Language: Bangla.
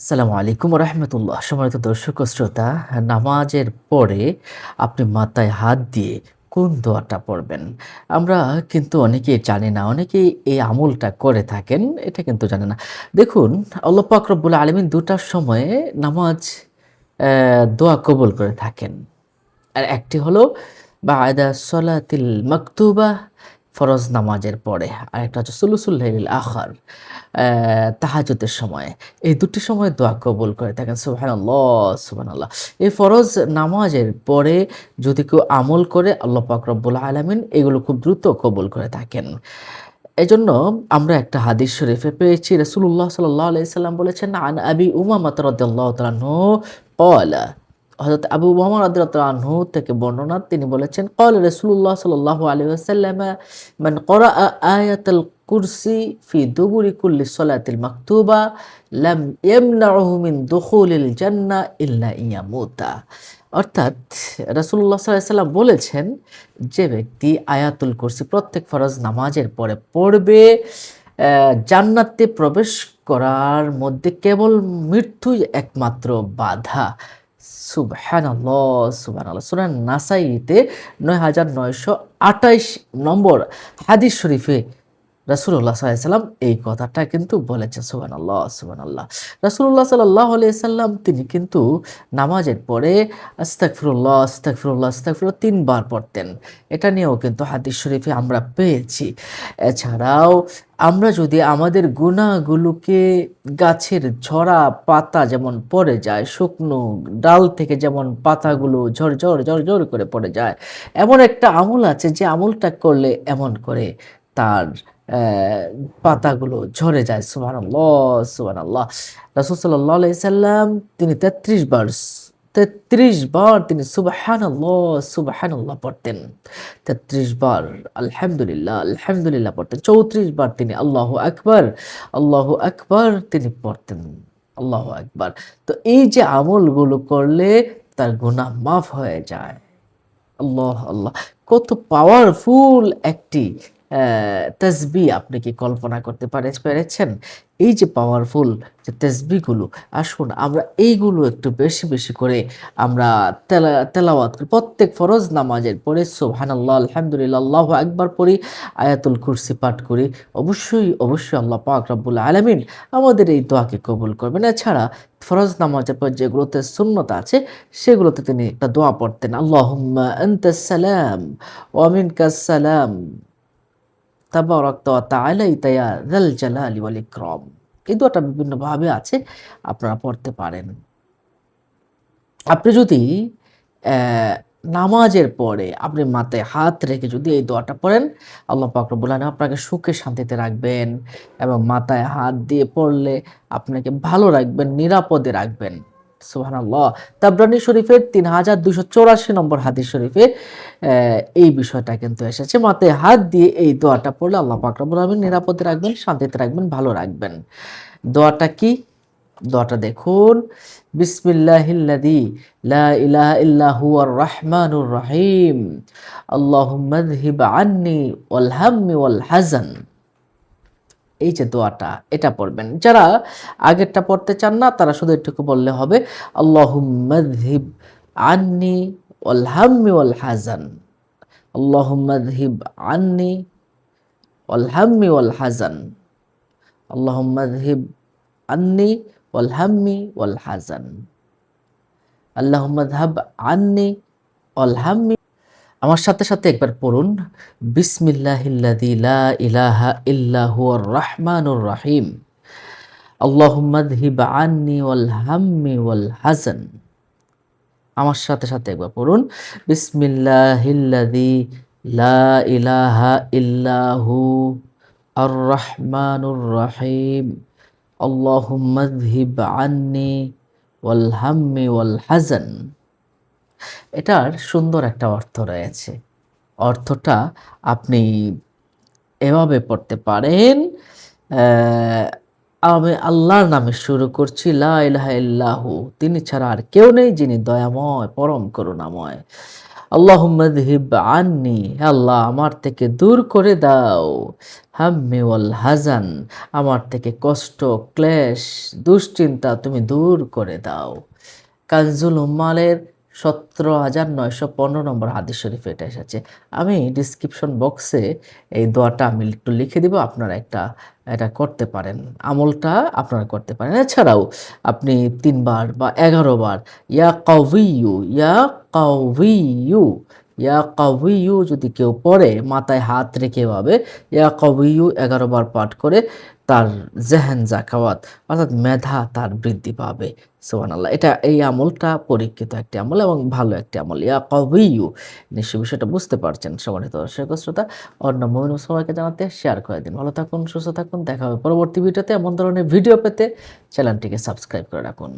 আসসালামু আলাইকুম রহমতুল্লাহ। সম্মানিত দর্শক ও শ্রোতা, নামাজের পরে আপনি মাথায় হাত দিয়ে কোন দোয়াটা পড়বেন? আমরা কিন্তু অনেকেই জানি না, অনেকেই এই আমলটা করে থাকেন, এটা কিন্তু জানে না। দেখুন, আল্লাহ পাক রব্বুল আলামিন ২ টার সময়ে নামাজ দোয়া কবুল করে থাকেন। আর একটি হলো বা'দা সলাতিল মাকতুবা, ফরজ নামাজের পরে। আরেকটা হচ্ছে সুলুসুল লাইলিল আখার, তাহাজ্জুদের সময়ে। এই ২ টি সময় দোয়া কবুল করে থাকেন। সুবহানাল্লাহ, সুবহানাল্লাহ। এই ফরজ নামাজের পরে যদি কেউ আমল করে আল্লাহ পাক রব্বুল আলামিন এগুলো খুব দ্রুত কবুল করে থাকেন। এজন্য আমরা একটা হাদিস শরীফে পেয়েছি, রাসূলুল্লাহ সাল্লাল্লাহু আলাইহি সাল্লাম বলেছেন, আন আবি উমামাহ রাদিয়াল্লাহু তাআলা আনহু ক্বালা, হযরত আবু উমামা রাদিয়াল্লাহু আনহু থেকে বর্ণনা, তিনি বলেছেন, ক্বালা রাসূলুল্লাহ সাল্লাল্লাহু আলাইহি ওয়াসাল্লাম, মান ক্বারাআ আয়াতাল কুরসি ফি দুবুরি কুল্লি সলাতিল মাকতুবা লাম ইয়ামনাউহু মিন দুখুলিল জান্নাহ ইল্লা ইয়ামুতা। অর্থাৎ রাসূলুল্লাহ সাল্লাল্লাহু আলাইহি সাল্লাম বলেছেন, যে ব্যক্তি আয়াতুল কুরসি প্রত্যেক ফরজ নামাজের পরে পড়বে, জান্নাতে প্রবেশ করার মধ্যে কেবল মৃত্যুই একমাত্র বাধা। সুবহানাল্লাহ, সুবহানাল্লাহ। সূরা নাসাইতে ৯৯২৮ নম্বর হাদিস শরীফে রাসূলুল্লাহ সাল্লাল্লাহু আলাইহি সাল্লাম এই কথাটা কিন্তু বলেছেন। সুবহানাল্লাহ, সুবহানাল্লাহ। রাসূলুল্লাহ সাল্লাল্লাহু আলাইহি সাল্লাম তিনি কিন্তু নামাজের পরে আস্তাগফিরুল্লাহ, আস্তাগফিরুল্লাহ, আস্তাগফিরুল্লাহ ৩ বার পড়তেন। এটা নিয়েও কিন্তু হাদিস শরীফে আমরা পেয়েছি। এছাড়াও আমরা যদি আমাদের গুনাহগুলোকে, গাছের ঝরা পাতা যেমন পড়ে যায়, শুকনো ডাল থেকে যেমন পাতাগুলো ঝরঝর, ঝরঝর করে পড়ে যায়, এমন একটা আমল আছে যে আমলটা করলে এমন করে তার অ্যা পাতাগুলো ঝরে যায়। সুবহানাল্লাহ, সুবহানাল্লাহ। রাসূল সাল্লাল্লাহু আলাইহি সাল্লাম তিনি ৩৩ বার তিনি সুবহানাল্লাহ, সুবহানাল্লাহ পড়তেন। ৩৩ বার আলহামদুলিল্লাহ, আলহামদুলিল্লাহ পড়তেন। ৩৪ বার তিনি আল্লাহু আকবার, আল্লাহু আকবার তিনি পড়তেন। আল্লাহু আকবার। তো এই যে আমলগুলো করলে তার গুনাহ মাফ হয়ে যায়। আল্লাহ, আল্লাহ! কত পাওয়ারফুল একটি তাসবিহ, আপনি কি কল্পনা করতে পেরেছেন? এই যে পাওয়ারফুল যে তাসবিহগুলো, আসুন আমরা এইগুলো একটু বেশি, বেশি করে আমরা তেলাওয়াত করি। প্রত্যেক ফরজ নামাজের পরে সুবহানাল্লাহ, আলহামদুলিল্লাহ, আল্লাহু আকবার পড়ি, আয়াতুল কুরসি পাঠ করি। অবশ্যই, অবশ্যই আল্লাহ পাক রব্বুল আলামিন আমাদের এই দোয়াকে কবুল করবেন। এছাড়া ফরজ নামাজের পর যেগুলোতে সুন্নত আছে সেগুলোতে তিনি একটা দোয়া পড়তেন। আল্লাহুম্মা আনতাস সালাম ওয়া মিনকাস সালাম তাবারাকতা ওয়া তাআলাইতা ইয়া যাল জালালি ওয়াল ইকরাম। এই দোয়াটা বিভিন্নভাবে আছে, আপনারা পড়তে পারেন। আপনি যদি অ্যা নামাজের পরে আপনি মাথায় হাত রেখে যদি এই দোয়াটা পড়েন, আল্লাহ পাক রব্বুল আলামিন আপনাকে সুখে শান্তিতে রাখবেন এবং মাথায় হাত দিয়ে পড়লে আপনাকে ভালো রাখবেন, নিরাপদে রাখবেন। সুবহানাল্লাহ। তাবরানী শরীফের ৩২৮৪ নম্বর হাদিস শরীফে এই বিষয়টা কিন্তু এসেছে। মাথায় হাত দিয়ে এই দোয়াটা পড়লে আল্লাহ পাক রব্বুল আলামিন নিরাপদে রাখবেন, শান্তিতে রাখবেন, ভালো রাখবেন। দোয়াটা কি? দোয়াটা দেখুন, বিসমিল্লাহিল্লাযী লা ইলাহা ইল্লা হুয়ার রাহমানুর রহিম। আল্লাহুম্মা আযহিব আন্নি ওয়াল হাম্মি ওয়াল হাযান। এই যে দোয়াটা, এটা পড়বেন। যারা আগেরটা পড়তে চান না তারা শুধু এটুকু বললে হবে, আল্লাহুম্মা আযহিব আন্নি ওয়াল হাম্মি ওয়াল হাযান। আল্লাহুম্মা আযহিব আন্নি ওয়াল হাম্মি ওয়াল হাযান। আল্লাহুম্মা আযহিব আন্নি ওয়াল হাম্মি ওয়াল হাযান। আল্লাহুম্মা আযহাব আন্নি ওয়াল হাম্মি। আমার সাথে, সাথে একবার পড়ুন, বিসমিল্লাহিল্লাযী লা ইলাহা ইল্লা হুয়ার রাহমানুর রহিম। আল্লাহুম্মা আযহিব আন্নি ওয়াল হাম্মি ওয়াল হাযান। আমার সাথে, সাথে একবার পড়ুন, বিসমিল্লাহিল্লাযী লা ইলাহা ইল্লা হু আর রাহমানুর রহিম। আল্লাহুম্মা আযহিব আন্নি ওয়াল হাম্মি ওয়াল হাযান। এটার সুন্দর একটা অর্থ রয়েছে। অর্থটা আপনি এভাবে পড়তে পারেন, অ্যা আমি আল্লাহর নামে শুরু করছি, লা ইলাহা ইল্লাহু, তিনি ছাড়া আর কেউ নেই যিনি দয়াময়, পরম করুণাময়। আল্লাহুম্মা যহিব আন্নি, হে আল্লাহ আমার থেকে দূর করে দাও, হাম্মি ওয়াল হাজান, আমার থেকে কষ্ট, ক্লেশ, দুশ্চিন্তা তুমি দূর করে দাও। কানজুল উম্মালের 17,915 নম্বর হাদিস শরীফে এটা এসেছে। আমি ডিসক্রিপশন বক্সে এই দোয়াটা আমি একটু লিখে দিব। আপনারা এটা করতে পারেন। আমলটা আপনারা করতে পারেন। এছাড়াও আপনি ৩ বার বা ১১ বার ইয়া কাউইয়ু, ইয়া কাউইয়ু, ইয়া কাউইয়ু যদি কেউ পড়ে মাথায় হাত রেখে এভাবে ইয়া কাউইয়ু ১১ বার পাঠ করে তার জেহেন জাকাওয়াত অর্থাৎ মেধা তার বৃদ্ধি পাবে। সুবহানাল্লাহ। এই আমলটা পরীক্ষিত একটি আমল এবং ভালো একটি আমল। ইয়া কাউইয়ু, নিশ্চয়ই বিষয়টা বুঝতে পারছেন সম্মানিত দর্শক ও শ্রোতা। অন্য মুমিন সবাইকে জানাতে শেয়ার করে দিন। ভালো থাকুন, সুস্থ থাকুন। দেখা হবে পরবর্তী ভিডিওতে। এমন ধরনের ভিডিও পেতে চ্যানেলটিকে সাবস্ক্রাইব করে রাখুন।